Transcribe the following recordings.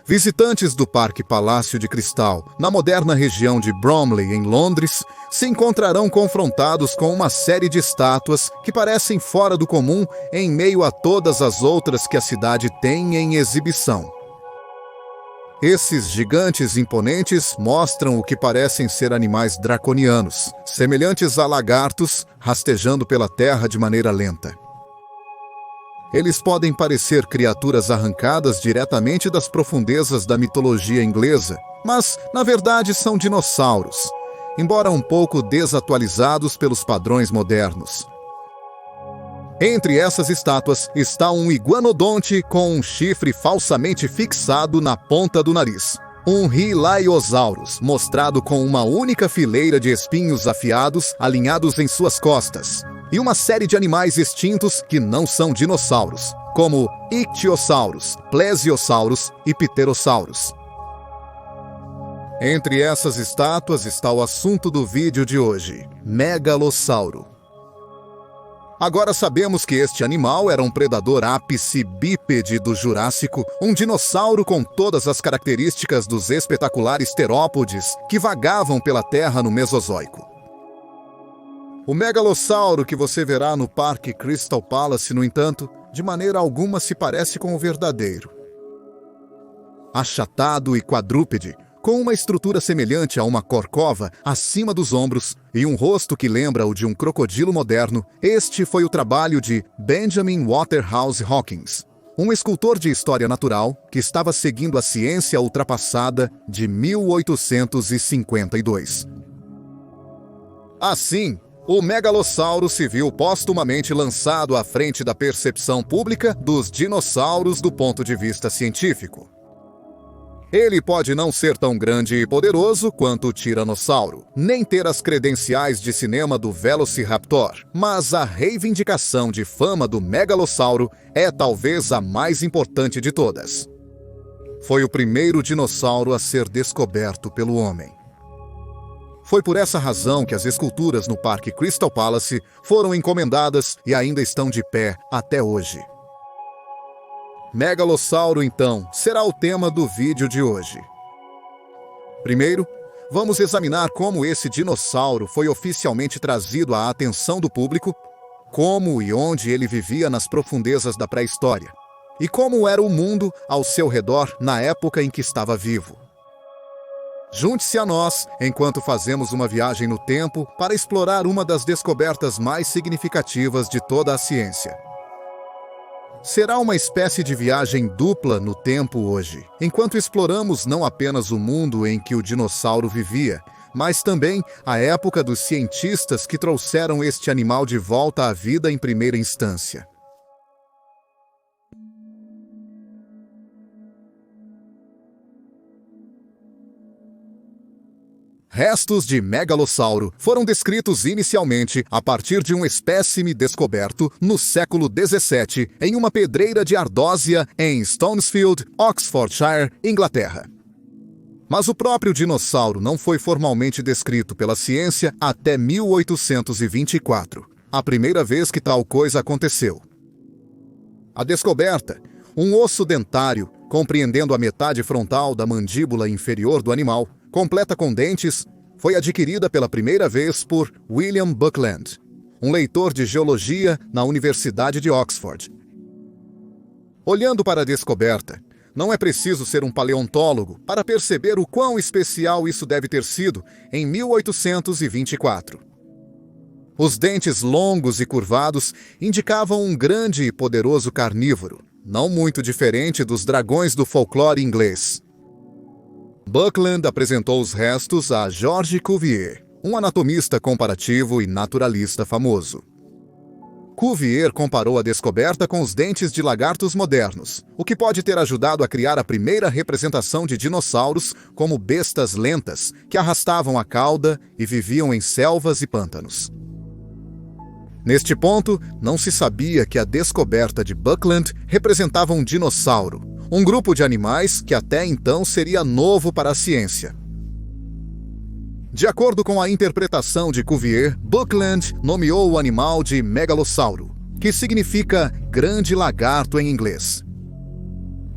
Visitantes do Parque Palácio de Cristal, na moderna região de Bromley, em Londres, se encontrarão confrontados com uma série de estátuas que parecem fora do comum em meio a todas as outras que a cidade tem em exibição. Esses gigantes imponentes mostram o que parecem ser animais draconianos, semelhantes a lagartos, rastejando pela terra de maneira lenta. Eles podem parecer criaturas arrancadas diretamente das profundezas da mitologia inglesa, mas, na verdade, são dinossauros, embora um pouco desatualizados pelos padrões modernos. Entre essas estátuas está um iguanodonte com um chifre falsamente fixado na ponta do nariz. Um Hylaeosaurus, mostrado com uma única fileira de espinhos afiados alinhados em suas costas. E uma série de animais extintos que não são dinossauros, como Ichthyosaurus, Plesiosaurus e Pterosaurus. Entre essas estátuas está o assunto do vídeo de hoje, Megalossauro. Agora sabemos que este animal era um predador ápice bípede do Jurássico, um dinossauro com todas as características dos espetaculares terópodes que vagavam pela Terra no Mesozoico. O megalossauro que você verá no Parque Crystal Palace, no entanto, de maneira alguma se parece com o verdadeiro. Achatado e quadrúpede, com uma estrutura semelhante a uma corcova acima dos ombros e um rosto que lembra o de um crocodilo moderno, este foi o trabalho de Benjamin Waterhouse Hawkins, um escultor de história natural que estava seguindo a ciência ultrapassada de 1852. Assim, o megalossauro se viu póstumamente lançado à frente da percepção pública dos dinossauros do ponto de vista científico. Ele pode não ser tão grande e poderoso quanto o tiranossauro, nem ter as credenciais de cinema do Velociraptor, mas a reivindicação de fama do megalossauro é talvez a mais importante de todas. Foi o primeiro dinossauro a ser descoberto pelo homem. Foi por essa razão que as esculturas no Parque Crystal Palace foram encomendadas e ainda estão de pé até hoje. Megalossauro, então, será o tema do vídeo de hoje. Primeiro, vamos examinar como esse dinossauro foi oficialmente trazido à atenção do público, como e onde ele vivia nas profundezas da pré-história, e como era o mundo ao seu redor na época em que estava vivo. Junte-se a nós enquanto fazemos uma viagem no tempo para explorar uma das descobertas mais significativas de toda a ciência. Será uma espécie de viagem dupla no tempo hoje, enquanto exploramos não apenas o mundo em que o dinossauro vivia, mas também a época dos cientistas que trouxeram este animal de volta à vida em primeira instância. Restos de megalossauro foram descritos inicialmente a partir de um espécime descoberto no século XVII em uma pedreira de ardósia em Stonesfield, Oxfordshire, Inglaterra. Mas o próprio dinossauro não foi formalmente descrito pela ciência até 1824, a primeira vez que tal coisa aconteceu. A descoberta, um osso dentário compreendendo a metade frontal da mandíbula inferior do animal, completa com dentes, foi adquirida pela primeira vez por William Buckland, um leitor de geologia na Universidade de Oxford. Olhando para a descoberta, não é preciso ser um paleontólogo para perceber o quão especial isso deve ter sido em 1824. Os dentes longos e curvados indicavam um grande e poderoso carnívoro, não muito diferente dos dragões do folclore inglês. Buckland apresentou os restos a Georges Cuvier, um anatomista comparativo e naturalista famoso. Cuvier comparou a descoberta com os dentes de lagartos modernos, o que pode ter ajudado a criar a primeira representação de dinossauros como bestas lentas que arrastavam a cauda e viviam em selvas e pântanos. Neste ponto, não se sabia que a descoberta de Buckland representava um dinossauro, um grupo de animais que até então seria novo para a ciência. De acordo com a interpretação de Cuvier, Buckland nomeou o animal de megalossauro, que significa grande lagarto em inglês.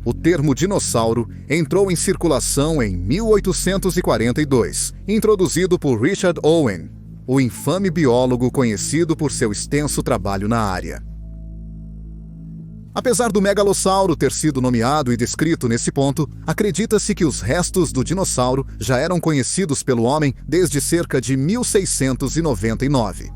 O termo dinossauro entrou em circulação em 1842, introduzido por Richard Owen, o infame biólogo conhecido por seu extenso trabalho na área. Apesar do megalossauro ter sido nomeado e descrito nesse ponto, acredita-se que os restos do dinossauro já eram conhecidos pelo homem desde cerca de 1699.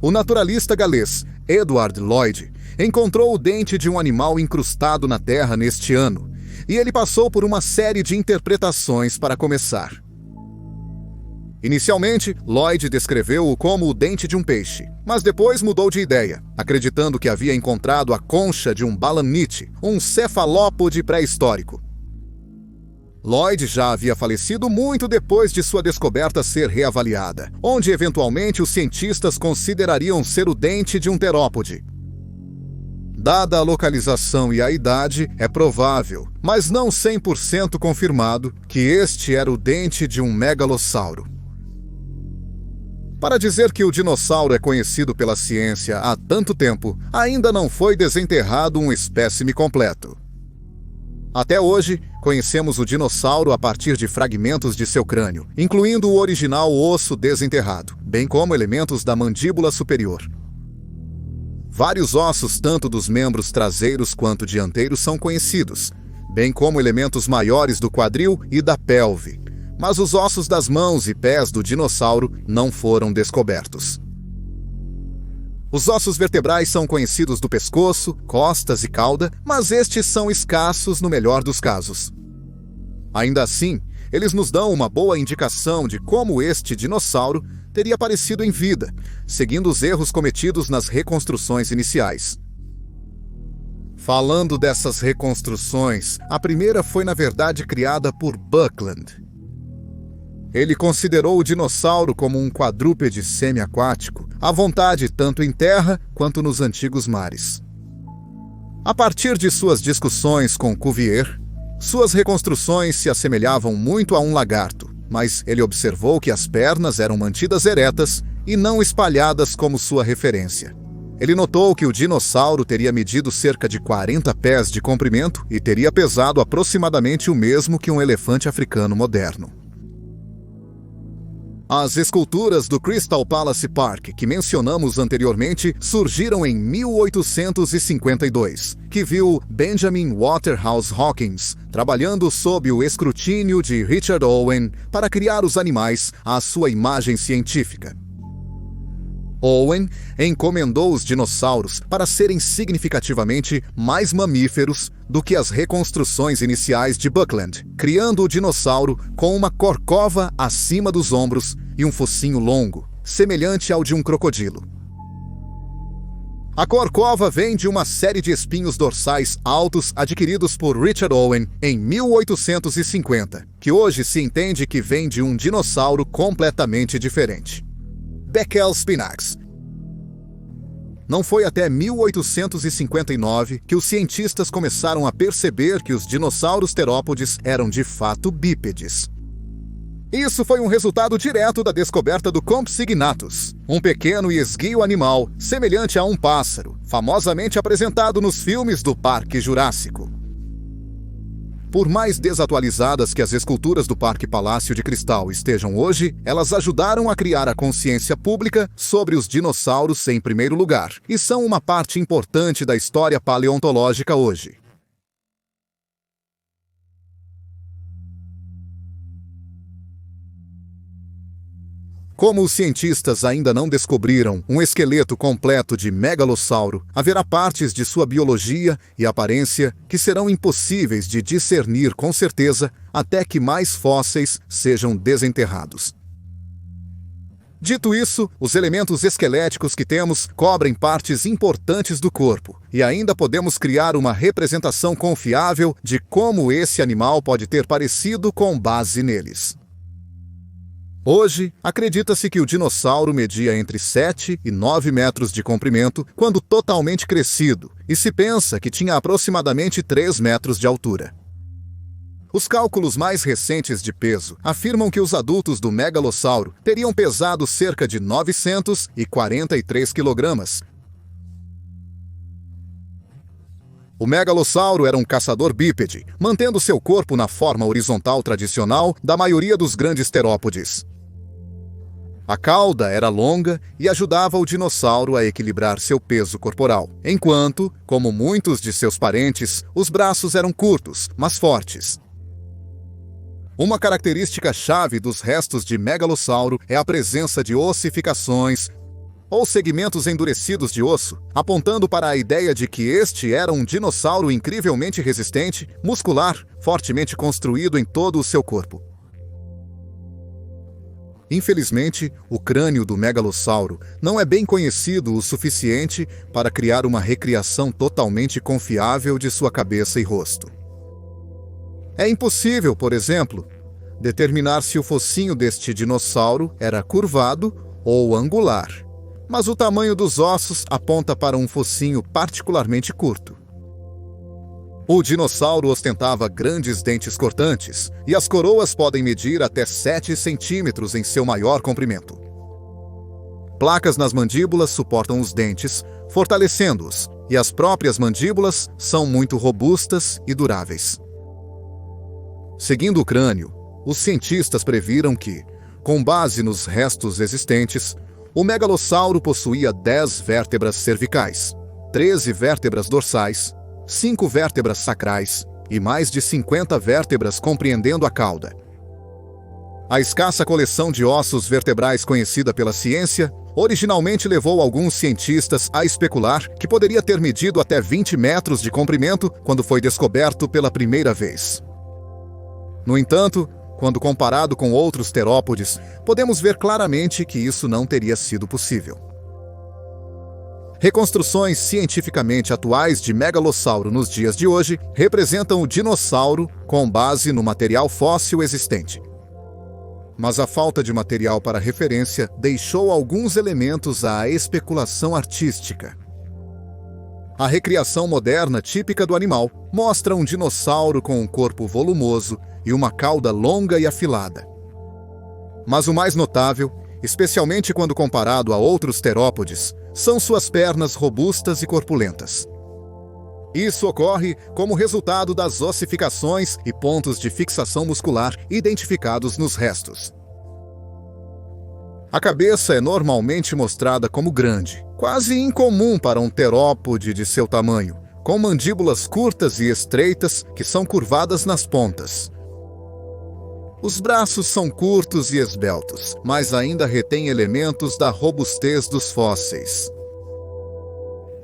O naturalista galês Edward Lloyd encontrou o dente de um animal incrustado na terra neste ano, e ele passou por uma série de interpretações para começar. Inicialmente, Lloyd descreveu-o como o dente de um peixe, mas depois mudou de ideia, acreditando que havia encontrado a concha de um balanite, um cefalópode pré-histórico. Lloyd já havia falecido muito depois de sua descoberta ser reavaliada, onde eventualmente os cientistas considerariam ser o dente de um terópode. Dada a localização e a idade, é provável, mas não 100% confirmado, que este era o dente de um megalossauro. Para dizer que o dinossauro é conhecido pela ciência há tanto tempo, ainda não foi desenterrado um espécime completo. Até hoje, conhecemos o dinossauro a partir de fragmentos de seu crânio, incluindo o original osso desenterrado, bem como elementos da mandíbula superior. Vários ossos, tanto dos membros traseiros quanto dianteiros, são conhecidos, bem como elementos maiores do quadril e da pelve, mas os ossos das mãos e pés do dinossauro não foram descobertos. Os ossos vertebrais são conhecidos do pescoço, costas e cauda, mas estes são escassos no melhor dos casos. Ainda assim, eles nos dão uma boa indicação de como este dinossauro teria aparecido em vida, seguindo os erros cometidos nas reconstruções iniciais. Falando dessas reconstruções, a primeira foi na verdade criada por Buckland. Ele considerou o dinossauro como um quadrúpede semi-aquático, à vontade tanto em terra quanto nos antigos mares. A partir de suas discussões com Cuvier, suas reconstruções se assemelhavam muito a um lagarto, mas ele observou que as pernas eram mantidas eretas e não espalhadas como sua referência. Ele notou que o dinossauro teria medido cerca de 40 pés de comprimento e teria pesado aproximadamente o mesmo que um elefante africano moderno. As esculturas do Crystal Palace Park, que mencionamos anteriormente, surgiram em 1852, que viu Benjamin Waterhouse Hawkins trabalhando sob o escrutínio de Richard Owen para criar os animais à sua imagem científica. Owen encomendou os dinossauros para serem significativamente mais mamíferos do que as reconstruções iniciais de Buckland, criando o dinossauro com uma corcova acima dos ombros e um focinho longo, semelhante ao de um crocodilo. A corcova vem de uma série de espinhos dorsais altos adquiridos por Richard Owen em 1850, que hoje se entende que vem de um dinossauro completamente diferente. Beckel Spinax. Não foi até 1859 que os cientistas começaram a perceber que os dinossauros terópodes eram de fato bípedes. Isso foi um resultado direto da descoberta do Compsognathus, um pequeno e esguio animal semelhante a um pássaro, famosamente apresentado nos filmes do Parque Jurássico. Por mais desatualizadas que as esculturas do Parque Palácio de Cristal estejam hoje, elas ajudaram a criar a consciência pública sobre os dinossauros em primeiro lugar, e são uma parte importante da história paleontológica hoje. Como os cientistas ainda não descobriram um esqueleto completo de megalossauro, haverá partes de sua biologia e aparência que serão impossíveis de discernir com certeza até que mais fósseis sejam desenterrados. Dito isso, os elementos esqueléticos que temos cobrem partes importantes do corpo, e ainda podemos criar uma representação confiável de como esse animal pode ter parecido com base neles. Hoje, acredita-se que o dinossauro media entre 7 e 9 metros de comprimento quando totalmente crescido, e se pensa que tinha aproximadamente 3 metros de altura. Os cálculos mais recentes de peso afirmam que os adultos do megalossauro teriam pesado cerca de 943 quilogramas, O megalossauro era um caçador bípede, mantendo seu corpo na forma horizontal tradicional da maioria dos grandes terópodes. A cauda era longa e ajudava o dinossauro a equilibrar seu peso corporal, enquanto, como muitos de seus parentes, os braços eram curtos, mas fortes. Uma característica-chave dos restos de megalossauro é a presença de ossificações, ou segmentos endurecidos de osso, apontando para a ideia de que este era um dinossauro incrivelmente resistente, muscular, fortemente construído em todo o seu corpo. Infelizmente, o crânio do megalossauro não é bem conhecido o suficiente para criar uma recriação totalmente confiável de sua cabeça e rosto. É impossível, por exemplo, determinar se o focinho deste dinossauro era curvado ou angular, mas o tamanho dos ossos aponta para um focinho particularmente curto. O dinossauro ostentava grandes dentes cortantes, e as coroas podem medir até 7 centímetros em seu maior comprimento. Placas nas mandíbulas suportam os dentes, fortalecendo-os, e as próprias mandíbulas são muito robustas e duráveis. Seguindo o crânio, os cientistas previram que, com base nos restos existentes, o megalossauro possuía 10 vértebras cervicais, 13 vértebras dorsais, 5 vértebras sacrais e mais de 50 vértebras compreendendo a cauda. A escassa coleção de ossos vertebrais conhecida pela ciência originalmente levou alguns cientistas a especular que poderia ter medido até 20 metros de comprimento quando foi descoberto pela primeira vez. No entanto, quando comparado com outros terópodes, podemos ver claramente que isso não teria sido possível. Reconstruções cientificamente atuais de megalossauro nos dias de hoje representam o dinossauro com base no material fóssil existente. Mas a falta de material para referência deixou alguns elementos à especulação artística. A recriação moderna típica do animal mostra um dinossauro com um corpo volumoso e uma cauda longa e afilada. Mas o mais notável, especialmente quando comparado a outros terópodes, são suas pernas robustas e corpulentas. Isso ocorre como resultado das ossificações e pontos de fixação muscular identificados nos restos. A cabeça é normalmente mostrada como grande, quase incomum para um terópode de seu tamanho, com mandíbulas curtas e estreitas que são curvadas nas pontas. Os braços são curtos e esbeltos, mas ainda retêm elementos da robustez dos fósseis.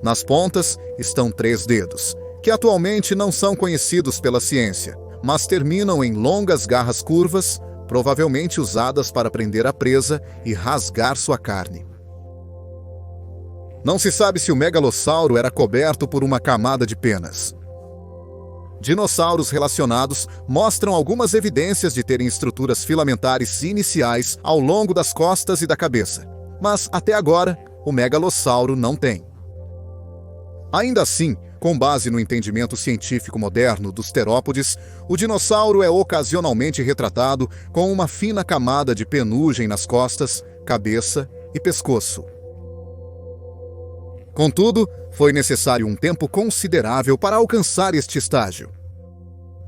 Nas pontas estão 3 dedos, que atualmente não são conhecidos pela ciência, mas terminam em longas garras curvas, provavelmente usadas para prender a presa e rasgar sua carne. Não se sabe se o megalossauro era coberto por uma camada de penas. Dinossauros relacionados mostram algumas evidências de terem estruturas filamentares iniciais ao longo das costas e da cabeça, mas até agora o megalossauro não tem. Ainda assim, com base no entendimento científico moderno dos terópodes, o dinossauro é ocasionalmente retratado com uma fina camada de penugem nas costas, cabeça e pescoço. Contudo, foi necessário um tempo considerável para alcançar este estágio.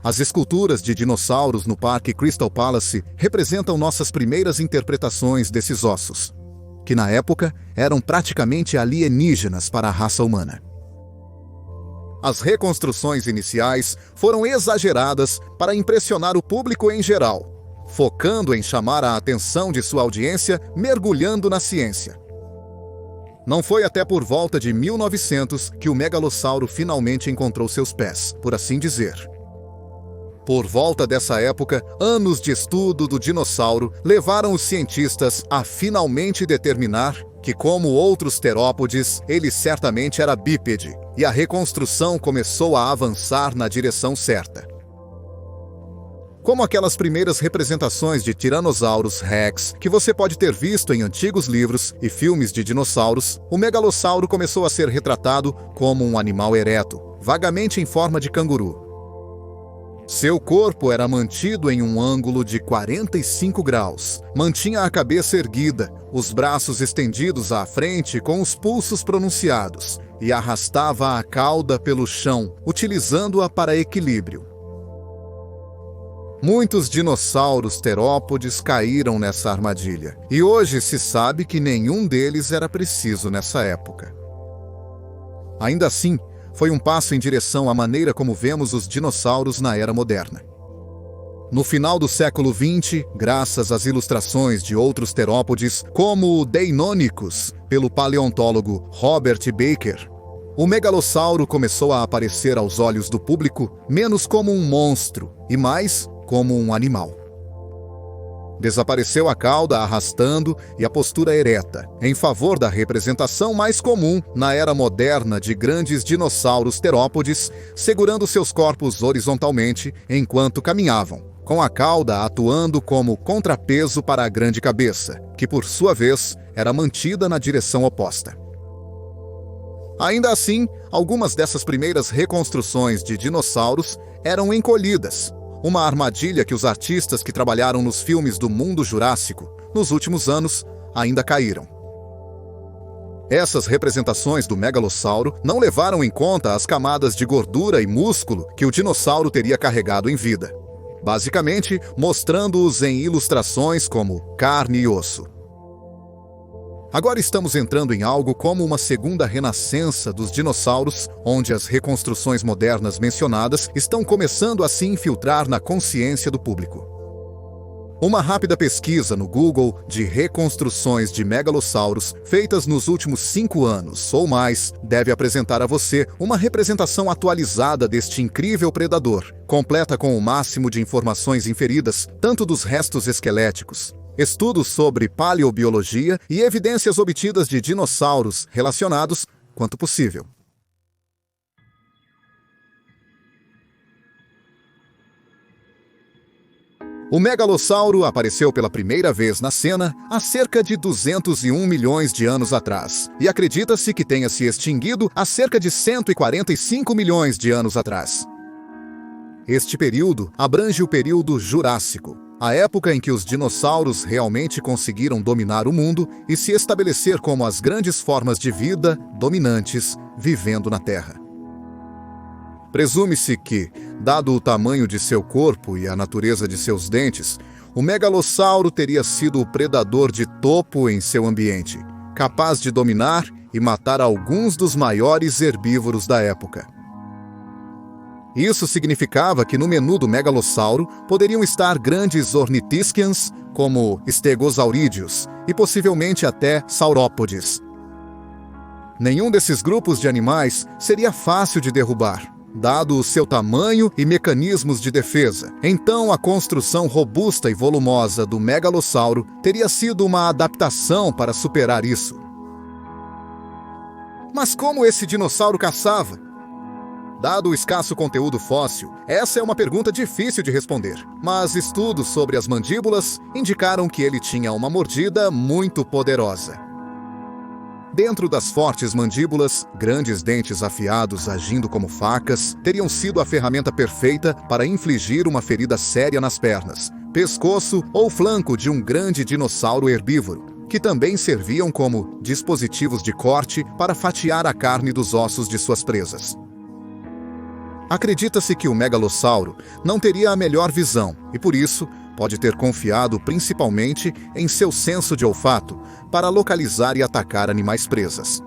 As esculturas de dinossauros no Parque Crystal Palace representam nossas primeiras interpretações desses ossos, que na época eram praticamente alienígenas para a raça humana. As reconstruções iniciais foram exageradas para impressionar o público em geral, focando em chamar a atenção de sua audiência mergulhando na ciência. Não foi até por volta de 1900 que o megalossauro finalmente encontrou seus pés, por assim dizer. Por volta dessa época, anos de estudo do dinossauro levaram os cientistas a finalmente determinar que, como outros terópodes, ele certamente era bípede, e a reconstrução começou a avançar na direção certa. Como aquelas primeiras representações de Tyrannosaurus Rex que você pode ter visto em antigos livros e filmes de dinossauros, o megalossauro começou a ser retratado como um animal ereto, vagamente em forma de canguru. Seu corpo era mantido em um ângulo de 45 graus, mantinha a cabeça erguida, os braços estendidos à frente com os pulsos pronunciados, e arrastava a cauda pelo chão, utilizando-a para equilíbrio. Muitos dinossauros terópodes caíram nessa armadilha, e hoje se sabe que nenhum deles era preciso nessa época. Ainda assim, foi um passo em direção à maneira como vemos os dinossauros na era moderna. No final do século XX, graças às ilustrações de outros terópodes, como o Deinonychus, pelo paleontólogo Robert Baker, o megalossauro começou a aparecer aos olhos do público menos como um monstro e mais como um animal. Desapareceu a cauda arrastando e a postura ereta, em favor da representação mais comum na era moderna de grandes dinossauros terópodes segurando seus corpos horizontalmente enquanto caminhavam, com a cauda atuando como contrapeso para a grande cabeça, que por sua vez era mantida na direção oposta. Ainda assim, algumas dessas primeiras reconstruções de dinossauros eram encolhidas, uma armadilha que os artistas que trabalharam nos filmes do mundo jurássico nos últimos anos ainda caíram. Essas representações do megalossauro não levaram em conta as camadas de gordura e músculo que o dinossauro teria carregado em vida, basicamente mostrando-os em ilustrações como carne e osso. Agora estamos entrando em algo como uma segunda renascença dos dinossauros, onde as reconstruções modernas mencionadas estão começando a se infiltrar na consciência do público. Uma rápida pesquisa no Google de reconstruções de megalossauros feitas nos últimos 5 anos ou mais deve apresentar a você uma representação atualizada deste incrível predador, completa com o máximo de informações inferidas, tanto dos restos esqueléticos, estudos sobre paleobiologia e evidências obtidas de dinossauros relacionados, quanto possível. O megalossauro apareceu pela primeira vez na cena há cerca de 201 milhões de anos atrás, e acredita-se que tenha se extinguido há cerca de 145 milhões de anos atrás. Este período abrange o período Jurássico, a época em que os dinossauros realmente conseguiram dominar o mundo e se estabelecer como as grandes formas de vida dominantes vivendo na Terra. Presume-se que, dado o tamanho de seu corpo e a natureza de seus dentes, o megalossauro teria sido o predador de topo em seu ambiente, capaz de dominar e matar alguns dos maiores herbívoros da época. Isso significava que no menu do megalossauro poderiam estar grandes ornitisquians, como Stegosaurídeos, e possivelmente até saurópodes. Nenhum desses grupos de animais seria fácil de derrubar, dado o seu tamanho e mecanismos de defesa. Então, a construção robusta e volumosa do megalossauro teria sido uma adaptação para superar isso. Mas como esse dinossauro caçava? Dado o escasso conteúdo fóssil, essa é uma pergunta difícil de responder, mas estudos sobre as mandíbulas indicaram que ele tinha uma mordida muito poderosa. Dentro das fortes mandíbulas, grandes dentes afiados agindo como facas teriam sido a ferramenta perfeita para infligir uma ferida séria nas pernas, pescoço ou flanco de um grande dinossauro herbívoro, que também serviam como dispositivos de corte para fatiar a carne dos ossos de suas presas. Acredita-se que o megalossauro não teria a melhor visão e, por isso, pode ter confiado principalmente em seu senso de olfato para localizar e atacar animais presas.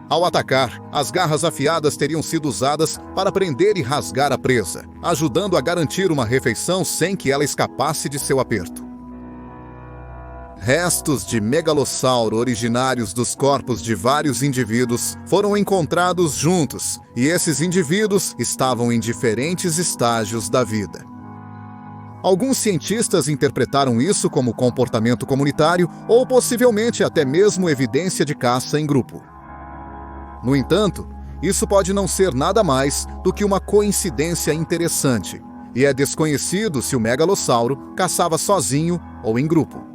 Ao atacar, as garras afiadas teriam sido usadas para prender e rasgar a presa, ajudando a garantir uma refeição sem que ela escapasse de seu aperto. Restos de megalossauro originários dos corpos de vários indivíduos foram encontrados juntos, e esses indivíduos estavam em diferentes estágios da vida. Alguns cientistas interpretaram isso como comportamento comunitário ou possivelmente até mesmo evidência de caça em grupo. No entanto, isso pode não ser nada mais do que uma coincidência interessante, e é desconhecido se o megalossauro caçava sozinho ou em grupo.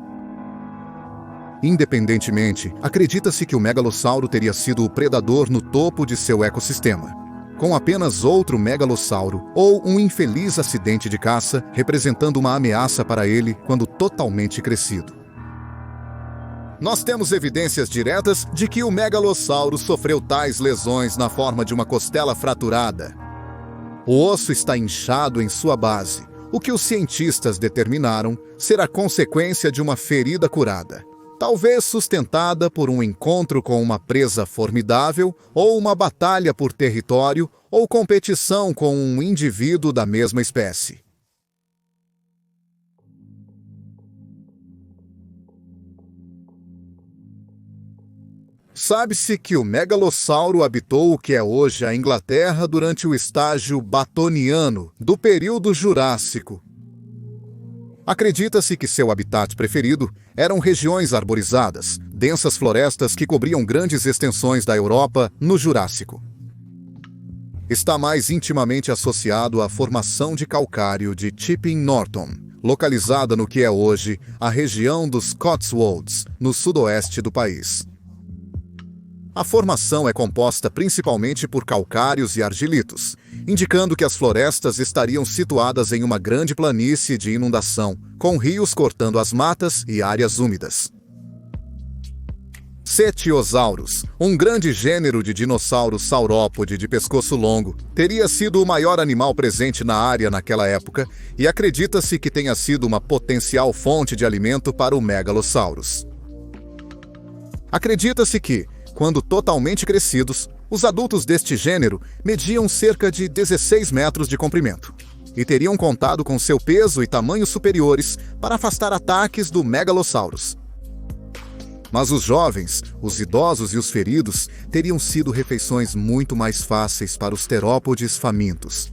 Independentemente, acredita-se que o megalossauro teria sido o predador no topo de seu ecossistema, com apenas outro megalossauro ou um infeliz acidente de caça representando uma ameaça para ele quando totalmente crescido. Nós temos evidências diretas de que o megalossauro sofreu tais lesões na forma de uma costela fraturada. O osso está inchado em sua base, o que os cientistas determinaram ser a consequência de uma ferida curada, talvez sustentada por um encontro com uma presa formidável ou uma batalha por território ou competição com um indivíduo da mesma espécie. Sabe-se que o megalossauro habitou o que é hoje a Inglaterra durante o estágio Batoniano do período Jurássico. Acredita-se que seu habitat preferido eram regiões arborizadas, densas florestas que cobriam grandes extensões da Europa no Jurássico. Está mais intimamente associado à formação de calcário de Chipping Norton, localizada no que é hoje a região dos Cotswolds, no sudoeste do país. A formação é composta principalmente por calcários e argilitos, indicando que as florestas estariam situadas em uma grande planície de inundação, com rios cortando as matas e áreas úmidas. Cetiosaurus, um grande gênero de dinossauro saurópode de pescoço longo, teria sido o maior animal presente na área naquela época e acredita-se que tenha sido uma potencial fonte de alimento para o Megalosaurus. Acredita-se que, quando totalmente crescidos, os adultos deste gênero mediam cerca de 16 metros de comprimento e teriam contado com seu peso e tamanho superiores para afastar ataques do Megalosaurus. Mas os jovens, os idosos e os feridos teriam sido refeições muito mais fáceis para os terópodes famintos.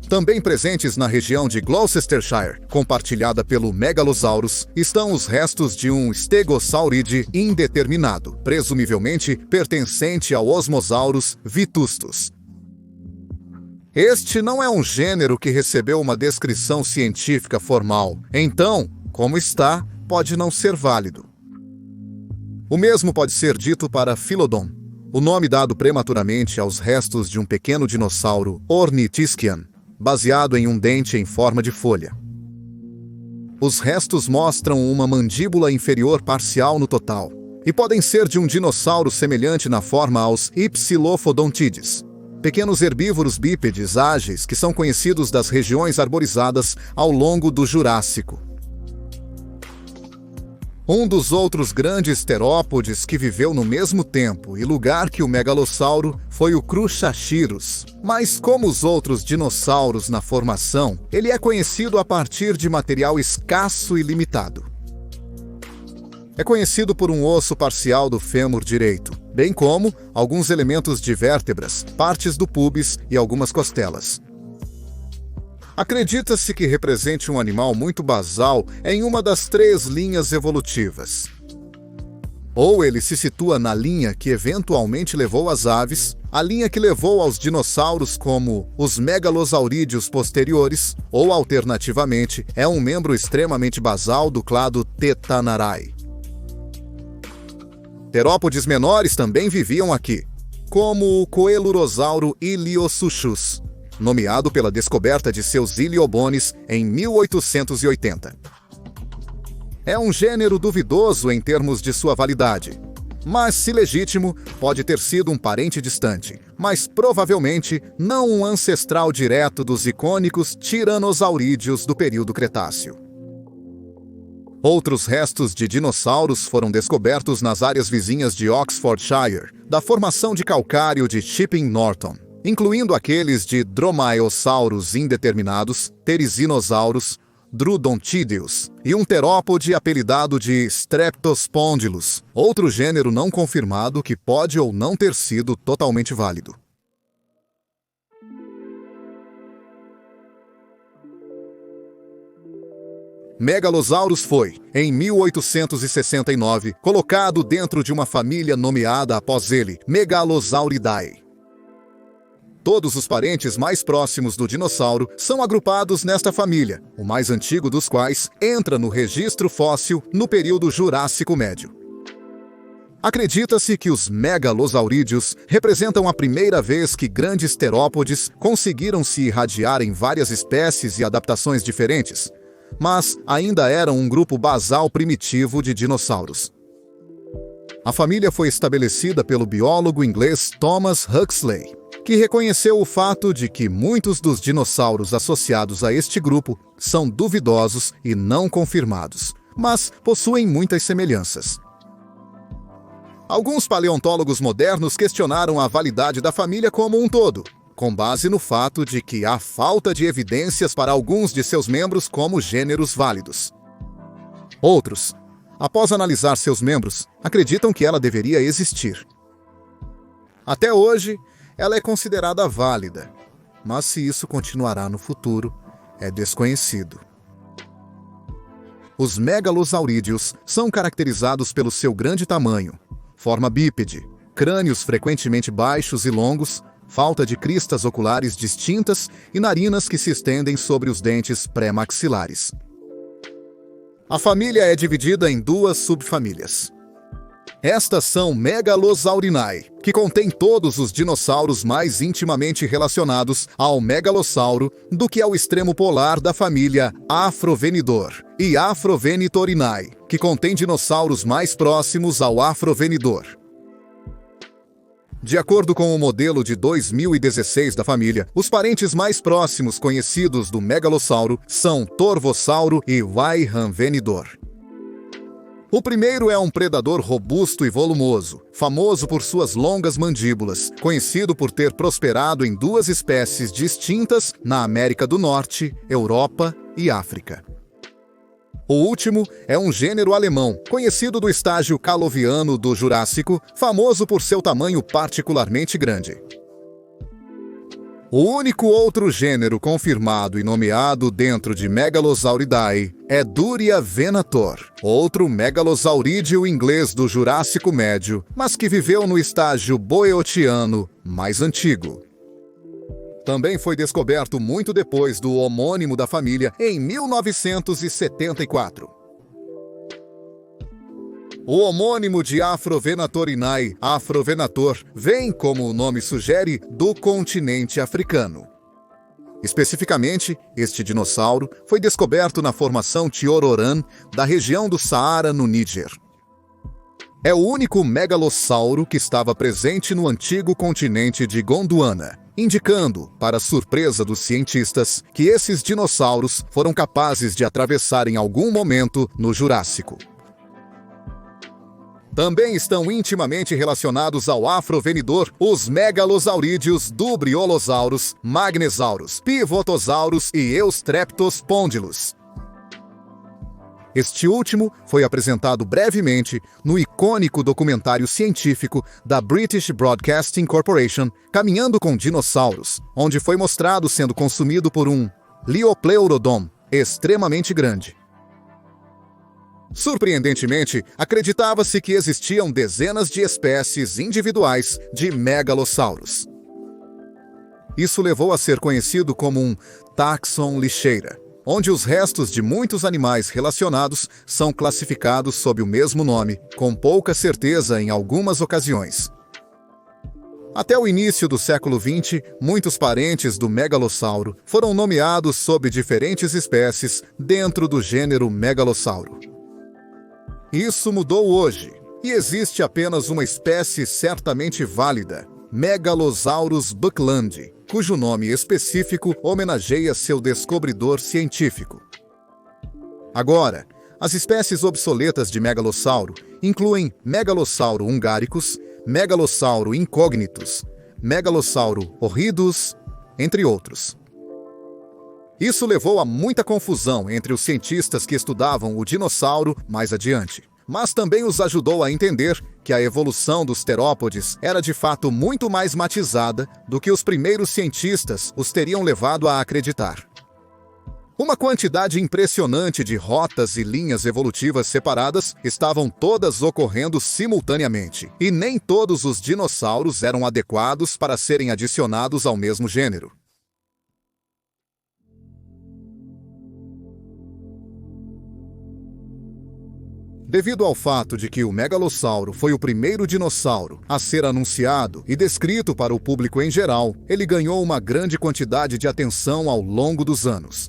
Também presentes na região de Gloucestershire, compartilhada pelo Megalosaurus, estão os restos de um Stegosauridae indeterminado, presumivelmente pertencente ao Osmosaurus vetustus. Este não é um gênero que recebeu uma descrição científica formal, então, como está, pode não ser válido. O mesmo pode ser dito para Philodon, o nome dado prematuramente aos restos de um pequeno dinossauro Ornithischian, baseado em um dente em forma de folha. Os restos mostram uma mandíbula inferior parcial no total, e podem ser de um dinossauro semelhante na forma aos Hypsilophodontides, pequenos herbívoros bípedes ágeis que são conhecidos das regiões arborizadas ao longo do Jurássico. Um dos outros grandes terópodes que viveu no mesmo tempo e lugar que o megalossauro foi o Cruxaxirus. Mas como os outros dinossauros na formação, ele é conhecido a partir de material escasso e limitado. É conhecido por um osso parcial do fêmur direito, bem como alguns elementos de vértebras, partes do púbis e algumas costelas. Acredita-se que represente um animal muito basal em uma das 3 linhas evolutivas. Ou ele se situa na linha que eventualmente levou as aves, a linha que levou aos dinossauros como os megalosaurídeos posteriores, ou alternativamente é um membro extremamente basal do clado Tetanarai. Terópodes menores também viviam aqui, como o Coelurosauro Iliosuchus, nomeado pela descoberta de seus iliobones em 1880. É um gênero duvidoso em termos de sua validade, mas, se legítimo, pode ter sido um parente distante, mas provavelmente não um ancestral direto dos icônicos tiranosaurídeos do período Cretáceo. Outros restos de dinossauros foram descobertos nas áreas vizinhas de Oxfordshire, da formação de calcário de Chipping Norton, incluindo aqueles de Dromaeosaurus indeterminados, Therizinosaurus, Drudontideus e um terópode apelidado de Streptospondylus, outro gênero não confirmado que pode ou não ter sido totalmente válido. Megalosaurus foi, em 1869, colocado dentro de uma família nomeada após ele, Megalosauridae. Todos os parentes mais próximos do dinossauro são agrupados nesta família, o mais antigo dos quais entra no registro fóssil no período Jurássico Médio. Acredita-se que os megalosaurídeos representam a primeira vez que grandes terópodes conseguiram se irradiar em várias espécies e adaptações diferentes, mas ainda eram um grupo basal primitivo de dinossauros. A família foi estabelecida pelo biólogo inglês Thomas Huxley, que reconheceu o fato de que muitos dos dinossauros associados a este grupo são duvidosos e não confirmados, mas possuem muitas semelhanças. Alguns paleontólogos modernos questionaram a validade da família como um todo, com base no fato de que há falta de evidências para alguns de seus membros como gêneros válidos. Outros, após analisar seus membros, acreditam que ela deveria existir. Até hoje, ela é considerada válida, mas se isso continuará no futuro, é desconhecido. Os megalosaurídeos são caracterizados pelo seu grande tamanho, forma bípede, crânios frequentemente baixos e longos, falta de cristas oculares distintas e narinas que se estendem sobre os dentes pré-maxilares. A família é dividida em duas subfamílias. Estas são Megalosaurinae, que contém todos os dinossauros mais intimamente relacionados ao megalossauro do que ao extremo polar da família Afrovenidor, e Afrovenitorinae, que contém dinossauros mais próximos ao Afrovenidor. De acordo com o modelo de 2016 da família, os parentes mais próximos conhecidos do megalossauro são Torvossauro e Weyerhavenidor. O primeiro é um predador robusto e volumoso, famoso por suas longas mandíbulas, conhecido por ter prosperado em duas espécies distintas na América do Norte, Europa e África. O último é um gênero alemão, conhecido do estágio caloviano do Jurássico, famoso por seu tamanho particularmente grande. O único outro gênero confirmado e nomeado dentro de Megalosauridae é Duria venator, outro megalosaurídeo inglês do Jurássico Médio, mas que viveu no estágio boeotiano mais antigo. Também foi descoberto muito depois do homônimo da família, em 1974. O homônimo de Afrovenatorinae, Afrovenator, vem, como o nome sugere, do continente africano. Especificamente, este dinossauro foi descoberto na formação Tiororan, da região do Saara, no Níger. É o único megalossauro que estava presente no antigo continente de Gondwana, indicando, para surpresa dos cientistas, que esses dinossauros foram capazes de atravessar em algum momento no Jurássico. Também estão intimamente relacionados ao Afrovenidor os megalosaurídeos Dubriolosaurus, Magnesaurus, Pivotosaurus e Eustreptospondylus. Este último foi apresentado brevemente no icônico documentário científico da British Broadcasting Corporation, Caminhando com Dinossauros, onde foi mostrado sendo consumido por um Liopleurodon extremamente grande. Surpreendentemente, acreditava-se que existiam dezenas de espécies individuais de megalossauros. Isso levou a ser conhecido como um taxon lixeira, onde os restos de muitos animais relacionados são classificados sob o mesmo nome, com pouca certeza em algumas ocasiões. Até o início do século XX, muitos parentes do megalossauro foram nomeados sob diferentes espécies dentro do gênero megalossauro. Isso mudou hoje, e existe apenas uma espécie certamente válida, Megalosaurus bucklandii, cujo nome específico homenageia seu descobridor científico. Agora, as espécies obsoletas de megalossauro incluem Megalossauro hungaricus, Megalossauro incognitus, Megalossauro horridus, entre outros. Isso levou a muita confusão entre os cientistas que estudavam o dinossauro mais adiante, mas também os ajudou a entender que a evolução dos terópodes era de fato muito mais matizada do que os primeiros cientistas os teriam levado a acreditar. Uma quantidade impressionante de rotas e linhas evolutivas separadas estavam todas ocorrendo simultaneamente, e nem todos os dinossauros eram adequados para serem adicionados ao mesmo gênero. Devido ao fato de que o megalossauro foi o primeiro dinossauro a ser anunciado e descrito para o público em geral, ele ganhou uma grande quantidade de atenção ao longo dos anos.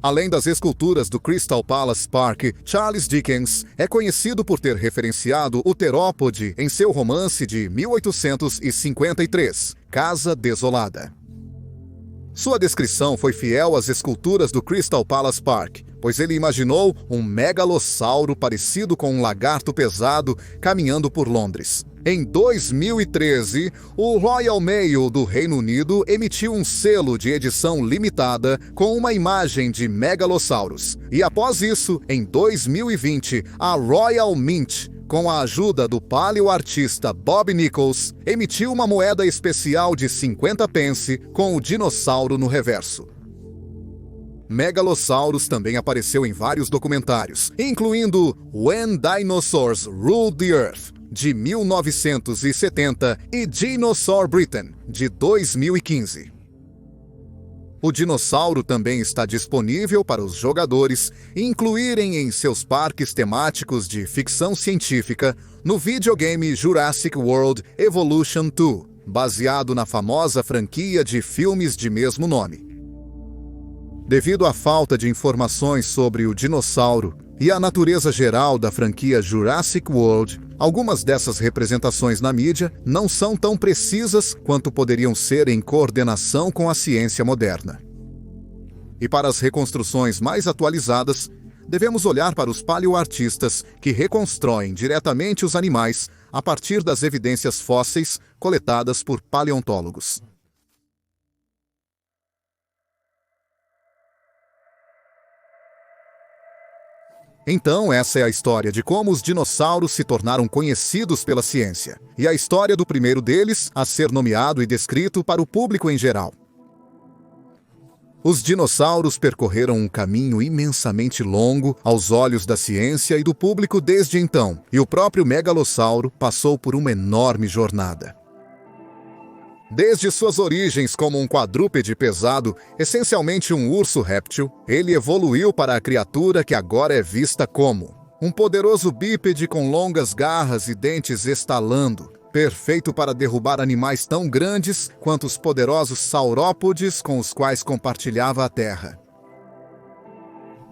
Além das esculturas do Crystal Palace Park, Charles Dickens é conhecido por ter referenciado o terópode em seu romance de 1853, Casa Desolada. Sua descrição foi fiel às esculturas do Crystal Palace Park, pois ele imaginou um megalossauro parecido com um lagarto pesado caminhando por Londres. Em 2013, o Royal Mail do Reino Unido emitiu um selo de edição limitada com uma imagem de megalossauros. E após isso, em 2020, a Royal Mint, com a ajuda do paleoartista Bob Nichols, emitiu uma moeda especial de 50 pence com o dinossauro no reverso. Megalossauros também apareceu em vários documentários, incluindo When Dinosaurs Ruled the Earth, de 1970, e Dinosaur Britain, de 2015. O dinossauro também está disponível para os jogadores incluírem em seus parques temáticos de ficção científica no videogame Jurassic World Evolution 2, baseado na famosa franquia de filmes de mesmo nome. Devido à falta de informações sobre o dinossauro e a natureza geral da franquia Jurassic World, algumas dessas representações na mídia não são tão precisas quanto poderiam ser em coordenação com a ciência moderna. E para as reconstruções mais atualizadas, devemos olhar para os paleoartistas que reconstroem diretamente os animais a partir das evidências fósseis coletadas por paleontólogos. Então, essa é a história de como os dinossauros se tornaram conhecidos pela ciência, e a história do primeiro deles a ser nomeado e descrito para o público em geral. Os dinossauros percorreram um caminho imensamente longo aos olhos da ciência e do público desde então, e o próprio megalossauro passou por uma enorme jornada. Desde suas origens como um quadrúpede pesado, essencialmente um urso réptil, ele evoluiu para a criatura que agora é vista como um poderoso bípede com longas garras e dentes estalando, perfeito para derrubar animais tão grandes quanto os poderosos saurópodes com os quais compartilhava a Terra.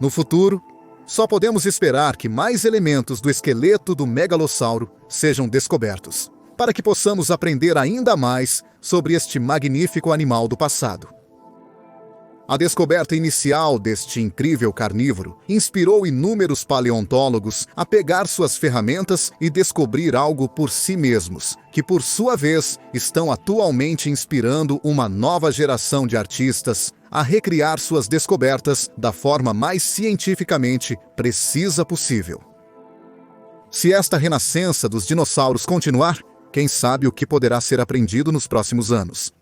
No futuro, só podemos esperar que mais elementos do esqueleto do megalossauro sejam descobertos, para que possamos aprender ainda mais sobre este magnífico animal do passado. A descoberta inicial deste incrível carnívoro inspirou inúmeros paleontólogos a pegar suas ferramentas e descobrir algo por si mesmos, que por sua vez estão atualmente inspirando uma nova geração de artistas a recriar suas descobertas da forma mais cientificamente precisa possível. Se esta renascença dos dinossauros continuar, quem sabe o que poderá ser aprendido nos próximos anos.